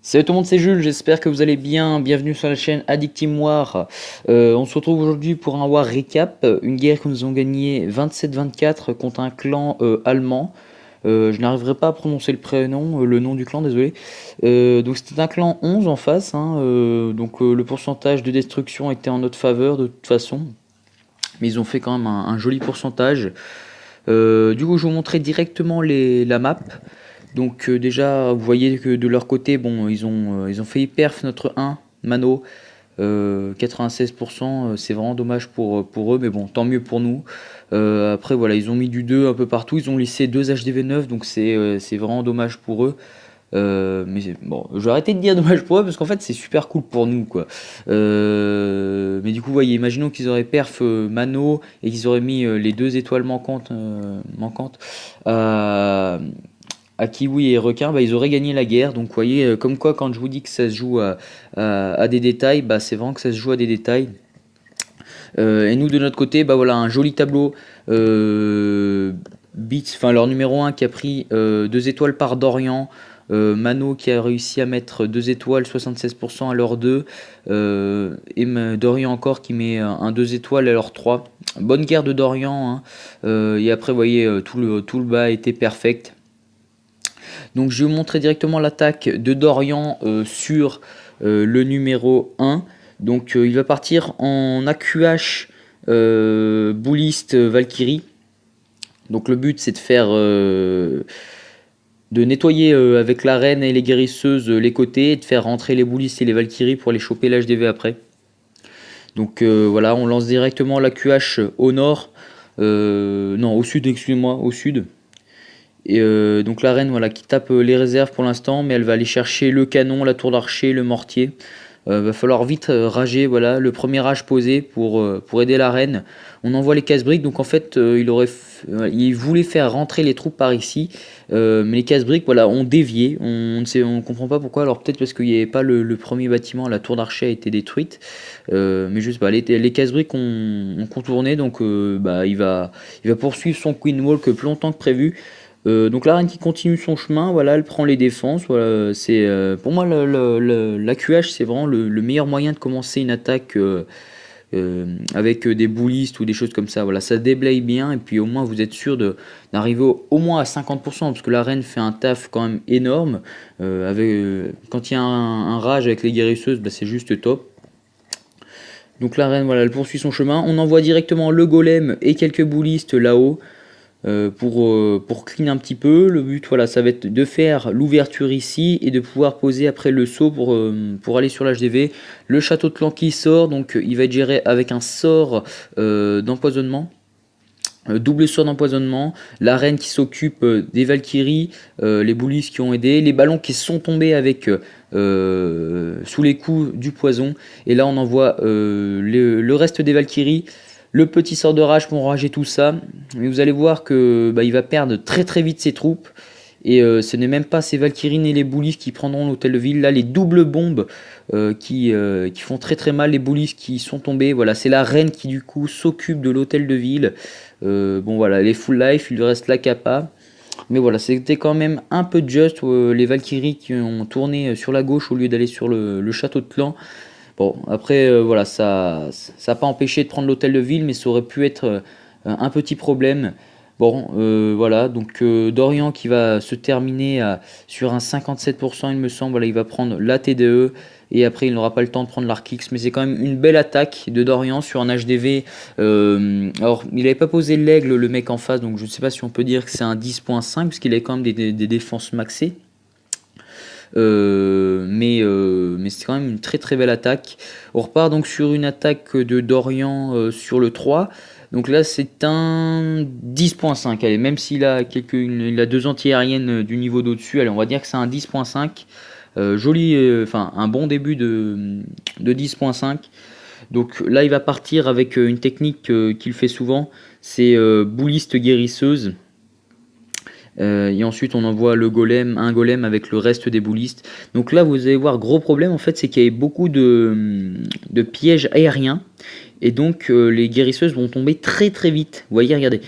Salut tout le monde, c'est Jules, j'espère que vous allez bien. Bienvenue sur la chaîne Addictim War. On se retrouve aujourd'hui pour un War récap, une guerre que nous avons gagnée 27-24 contre un clan allemand. Je n'arriverai pas à prononcer le prénom, le nom du clan, désolé. Donc c'était un clan 11 en face, hein, donc le pourcentage de destruction était en notre faveur de toute façon. Mais ils ont fait quand même un joli pourcentage. Du coup, je vais vous montrer directement la map. Donc déjà, vous voyez que de leur côté, bon, ils ont fait perf notre 1, Mano, 96%, c'est vraiment dommage pour eux, mais bon, tant mieux pour nous. Après, voilà, ils ont mis du 2 un peu partout, ils ont laissé 2 HDV9, donc c'est vraiment dommage pour eux. Mais bon, je vais arrêter de dire dommage pour eux parce qu'en fait c'est super cool pour nous quoi. Mais du coup, vous voyez, imaginons qu'ils auraient perf Mano et qu'ils auraient mis les 2 étoiles manquantes à Kiwi et Requin, bah, ils auraient gagné la guerre. Donc vous voyez, comme quoi quand je vous dis que ça se joue à des détails, bah, c'est vraiment que ça se joue à des détails. Et nous de notre côté, bah voilà, un joli tableau. Enfin leur numéro 1 qui a pris 2 étoiles par Dorian. Mano qui a réussi à mettre 2 étoiles, 76% à leur 2. Et Dorian encore qui met un 2 étoiles à leur 3. Bonne guerre de Dorian, hein. Et après, vous voyez, tout le bas était perfect. Donc je vais vous montrer directement l'attaque de Dorian sur le numéro 1. Donc il va partir en AQH Bouliste Valkyrie. Donc le but c'est de faire de nettoyer avec la reine et les guérisseuses les côtés et de faire rentrer les boulistes et les Valkyries pour les choper l'HDV après. Donc voilà, on lance directement l'AQH au nord. Non, au sud, excusez-moi, au sud. Et donc la reine voilà, qui tape les réserves pour l'instant, mais elle va aller chercher le canon, la tour d'archer, le mortier. Va falloir vite rager, voilà, le premier rage posé pour aider la reine. On envoie les casse-briques, donc en fait il voulait faire rentrer les troupes par ici, mais les casse-briques voilà, ont dévié, on comprend pas pourquoi, alors peut-être parce qu'il n'y avait pas le premier bâtiment, la tour d'archer a été détruite, mais je sais pas, les casse-briques ont contourné, donc bah, il va poursuivre son Queen Walk plus longtemps que prévu. Donc la reine qui continue son chemin, voilà, elle prend les défenses. Voilà, c'est pour moi l'AQH c'est vraiment le meilleur moyen de commencer une attaque avec des boulistes ou des choses comme ça. Voilà, ça déblaye bien et puis au moins vous êtes sûr d'arriver au moins à 50% parce que la reine fait un taf quand même énorme. Quand il y a un rage avec les guérisseuses, bah, c'est juste top. Donc la reine, voilà, elle poursuit son chemin. On envoie directement le golem et quelques boulistes là-haut. Pour clean un petit peu. Le but, voilà, ça va être de faire l'ouverture ici et de pouvoir poser après le saut pour aller sur l'HDV. Le château de clan qui sort, donc il va être géré avec un sort d'empoisonnement. Double sort d'empoisonnement, la reine qui s'occupe des Valkyries, les boulis qui ont aidé, les ballons qui sont tombés avec sous les coups du poison. Et là on envoie le reste des Valkyries. Le petit sort de rage pour enrager tout ça. Mais vous allez voir que bah, il va perdre très très vite ses troupes. Et ce n'est même pas ces Valkyries et les boulis qui prendront l'hôtel de ville. Là, les doubles bombes qui font très très mal, les boulis qui sont tombés. Voilà, c'est la reine qui du coup s'occupe de l'hôtel de ville. Bon voilà, les full life, il lui reste la capa. Mais voilà, c'était quand même un peu juste les Valkyries qui ont tourné sur la gauche au lieu d'aller sur le château de clan. Bon, après, voilà, ça n'a pas empêché de prendre l'hôtel de ville, mais ça aurait pu être un petit problème. Bon, voilà, donc Dorian qui va se terminer sur un 57%, il me semble. Voilà, il va prendre la TDE et après, il n'aura pas le temps de prendre l'Arkix. Mais c'est quand même une belle attaque de Dorian sur un HDV. Alors, il n'avait pas posé l'aigle, le mec en face, donc je ne sais pas si on peut dire que c'est un 10.5, parce qu'il avait quand même des défenses maxées. Mais c'est quand même une très très belle attaque. On repart donc sur une attaque de Dorian sur le 3. Donc là c'est un 10.5. Allez, même s'il a il a 2 anti-aériennes du niveau d'au-dessus, allez, on va dire que c'est un 10.5. Joli, enfin un bon début de 10.5. Donc là il va partir avec une technique qu'il fait souvent, c'est bouliste guérisseuse. Et ensuite on envoie un golem avec le reste des boulistes. Donc là vous allez voir, gros problème en fait, c'est qu'il y avait beaucoup de pièges aériens. Et donc les guérisseuses vont tomber très très vite. Vous voyez, regardez.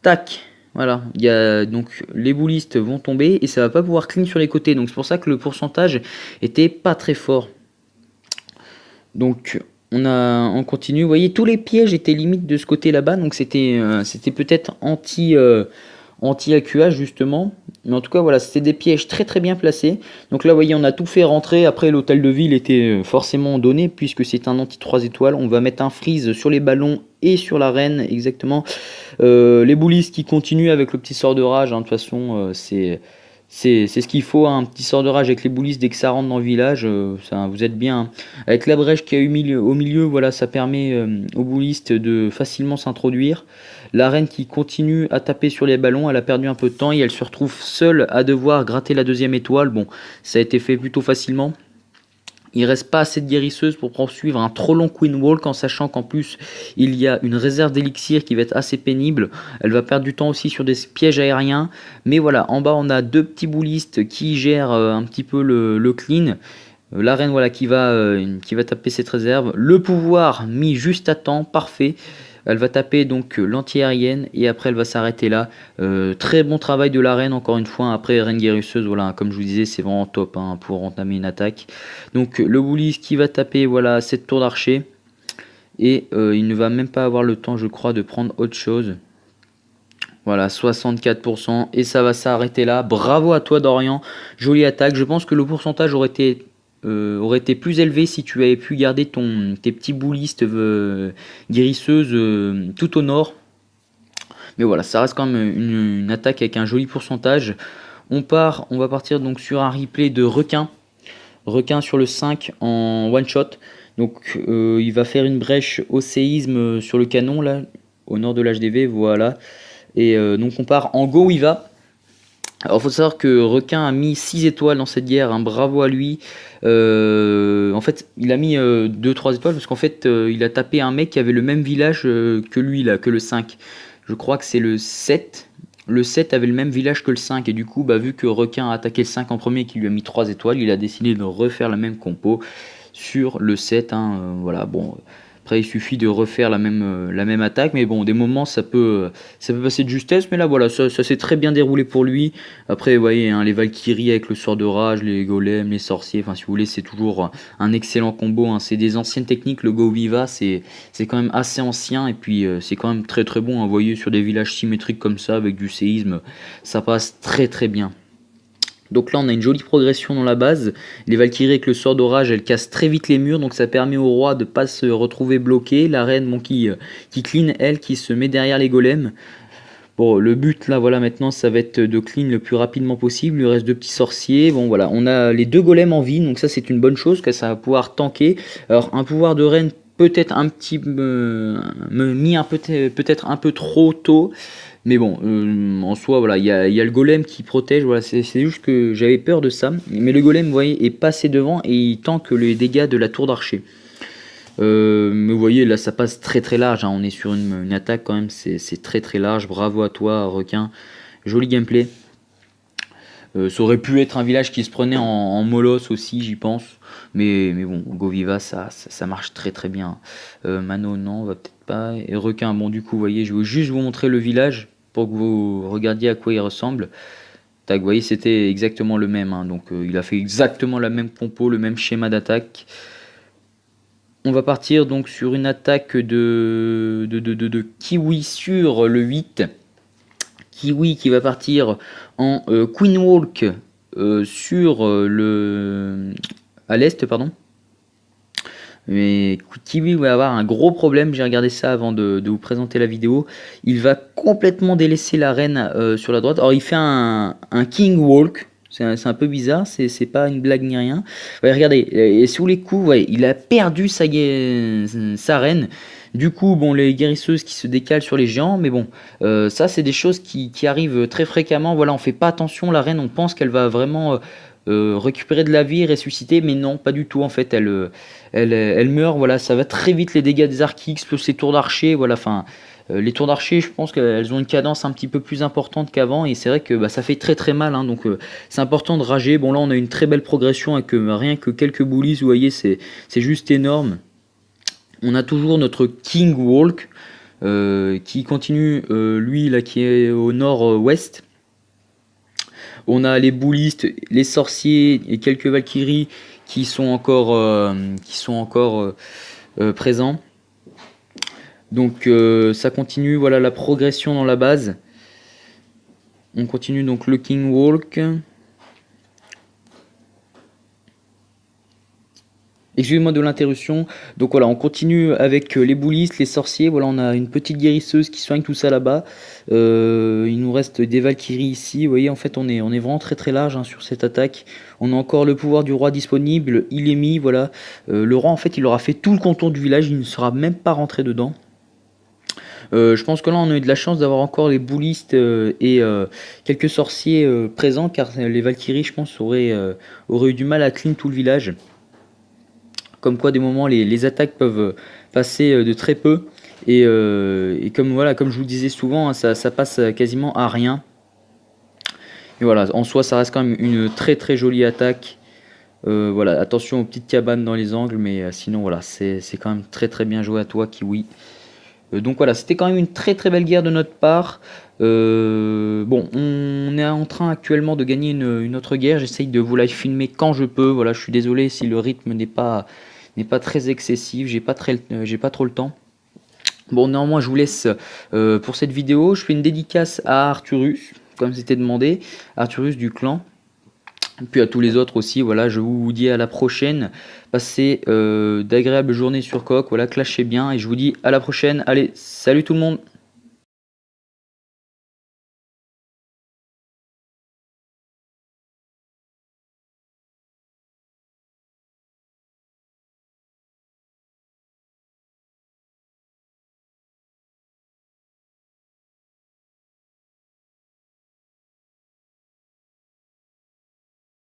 Tac. Voilà, il y a donc les boulistes vont tomber et ça va pas pouvoir clean sur les côtés. Donc c'est pour ça que le pourcentage était pas très fort. Donc on continue. Vous voyez, tous les pièges étaient limite de ce côté là-bas. Donc c'était peut-être anti-AQH justement. Mais en tout cas, voilà, c'était des pièges très très bien placés. Donc là, vous voyez, on a tout fait rentrer. Après, l'hôtel de ville était forcément donné puisque c'est un anti 3 étoiles. On va mettre un freeze sur les ballons et sur l'arène exactement. Les boulistes qui continuent avec le petit sort de rage. Hein, de toute façon, c'est ce qu'il faut, hein, un petit sort de rage avec les boulistes dès que ça rentre dans le village. Ça, vous êtes bien. Hein. Avec la brèche qu'il y a au milieu, voilà, ça permet aux boulistes de facilement s'introduire. La reine qui continue à taper sur les ballons, elle a perdu un peu de temps et elle se retrouve seule à devoir gratter la deuxième étoile. Bon, ça a été fait plutôt facilement. Il reste pas assez de guérisseuses pour poursuivre un trop long Queen Walk en sachant qu'en plus il y a une réserve d'élixir qui va être assez pénible. Elle va perdre du temps aussi sur des pièges aériens. Mais voilà, en bas on a deux petits boulistes qui gèrent un petit peu le clean. La reine voilà qui va taper cette réserve. Le pouvoir mis juste à temps, parfait. Elle va taper donc l'anti-aérienne et après elle va s'arrêter là. Très bon travail de la reine encore une fois. Après reine guérisseuse, voilà, comme je vous disais, c'est vraiment top hein, pour entamer une attaque. Donc le Woolies qui va taper voilà cette tour d'archer et il ne va même pas avoir le temps, je crois, de prendre autre chose. Voilà, 64% et ça va s'arrêter là. Bravo à toi Dorian, jolie attaque. Je pense que le pourcentage aurait été plus élevé si tu avais pu garder tes petits boulistes guérisseuses tout au nord. Mais voilà, ça reste quand même une attaque avec un joli pourcentage. On va partir donc sur un replay de requin. Requin sur le 5 en one shot. Donc il va faire une brèche au séisme sur le canon là, au nord de l'HDV, voilà. Et donc on part en go, il va. Alors il faut savoir que Requin a mis 6 étoiles dans cette guerre, hein, bravo à lui. En fait il a mis 2-3 étoiles parce qu'en fait il a tapé un mec qui avait le même village que lui là, que le 5. Je crois que c'est le 7. Le 7 avait le même village que le 5 et du coup bah, vu que Requin a attaqué le 5 en premier et qu'il lui a mis 3 étoiles, il a décidé de refaire la même compo sur le 7. Hein, voilà, bon... Après, il suffit de refaire la même attaque, mais bon, des moments, ça peut passer de justesse, mais là, voilà, ça s'est très bien déroulé pour lui. Après, vous voyez, hein, les Valkyries avec le sort de rage, les golems, les sorciers, enfin, si vous voulez, c'est toujours un excellent combo. Hein. C'est des anciennes techniques, le Go Viva, c'est quand même assez ancien, et puis c'est quand même très très bon. Hein. Vous voyez, sur des villages symétriques comme ça, avec du séisme, ça passe très très bien. Donc là on a une jolie progression dans la base. Les Valkyries avec le sort d'orage, elles cassent très vite les murs, donc ça permet au roi de ne pas se retrouver bloqué. La reine bon, qui clean, elle, qui se met derrière les golems. Bon, le but là, voilà, maintenant, ça va être de clean le plus rapidement possible. Il lui reste deux petits sorciers. Bon, voilà, on a les deux golems en vie, donc ça c'est une bonne chose, que ça va pouvoir tanker. Alors un pouvoir de reine peut-être un petit mis peut-être un peu trop tôt. Mais bon, en soi, voilà, il y a le golem qui protège. Voilà, c'est juste que j'avais peur de ça. Mais le golem, vous voyez, est passé devant et il tank les dégâts de la tour d'archer. Mais vous voyez, là, ça passe très très large. Hein. On est sur une attaque quand même, c'est très très large. Bravo à toi, requin. Joli gameplay. Ça aurait pu être un village qui se prenait en molosse aussi, j'y pense. Mais bon, Goviva, ça marche très très bien. Mano, non, on va peut-être pas. Et requin, bon, du coup, vous voyez, je vais juste vous montrer le village pour que vous regardiez à quoi il ressemble. Tac, vous voyez, c'était exactement le même. Hein, donc, il a fait exactement la même compo, le même schéma d'attaque. On va partir donc sur une attaque de Kiwi sur le 8. Kiwi qui va partir en Queen Walk sur à l'est, pardon. Mais Kiwi va avoir un gros problème, j'ai regardé ça avant de vous présenter la vidéo. Il va complètement délaisser la reine sur la droite. Alors il fait un King Walk, c'est un peu bizarre, c'est pas une blague ni rien. Ouais, regardez, et sous les coups, ouais, il a perdu sa reine. Du coup, bon, les guérisseuses qui se décalent sur les géants, mais bon, ça c'est des choses qui arrivent très fréquemment. Voilà, on fait pas attention, la reine, on pense qu'elle va vraiment récupérer de la vie, ressusciter, mais non, pas du tout. En fait, elle meurt. Voilà, ça va très vite les dégâts des arcs X, plus les tours d'archer. Voilà, enfin, les tours d'archer, je pense qu'elles ont une cadence un petit peu plus importante qu'avant, et c'est vrai que bah, ça fait très très mal. Hein, donc, c'est important de rager. Bon, là, on a une très belle progression avec rien que quelques bullies. Vous voyez, c'est juste énorme. On a toujours notre King Walk. qui continue, lui là qui est au nord-ouest. On a les boulistes, les sorciers et quelques valkyries qui sont encore présents. Donc ça continue, voilà la progression dans la base. On continue donc le King Walk. Excusez-moi de l'interruption. Donc voilà, on continue avec les boulistes, les sorciers. Voilà, on a une petite guérisseuse qui soigne tout ça là-bas. Il nous reste des Valkyries ici. Vous voyez, en fait, on est vraiment très très large hein, sur cette attaque. On a encore le pouvoir du roi disponible. Il est mis, voilà. Le roi, en fait, il aura fait tout le contour du village. Il ne sera même pas rentré dedans. Je pense que là, on a eu de la chance d'avoir encore les boulistes et quelques sorciers présents, car les Valkyries, je pense, auraient eu du mal à clean tout le village. Comme quoi, des moments, les attaques peuvent passer de très peu. Et comme, voilà, comme je vous le disais souvent, hein, ça passe quasiment à rien. Et voilà, en soi, ça reste quand même une très très jolie attaque. Voilà, attention aux petites cabanes dans les angles, mais sinon, voilà, c'est quand même très très bien joué à toi, Kiwi. Donc voilà, c'était quand même une très très belle guerre de notre part. Bon, on est en train actuellement de gagner une autre guerre. J'essaye de vous la filmer quand je peux. Voilà, je suis désolé si le rythme n'est pas très excessif. J'ai pas trop le temps. Bon, néanmoins, je vous laisse pour cette vidéo. Je fais une dédicace à Arthurus, comme c'était demandé, Arthurus du clan. Puis à tous les autres aussi, voilà, je vous dis à la prochaine. Passez d'agréables journées sur Coq, voilà, clashez bien et je vous dis à la prochaine. Allez, salut tout le monde!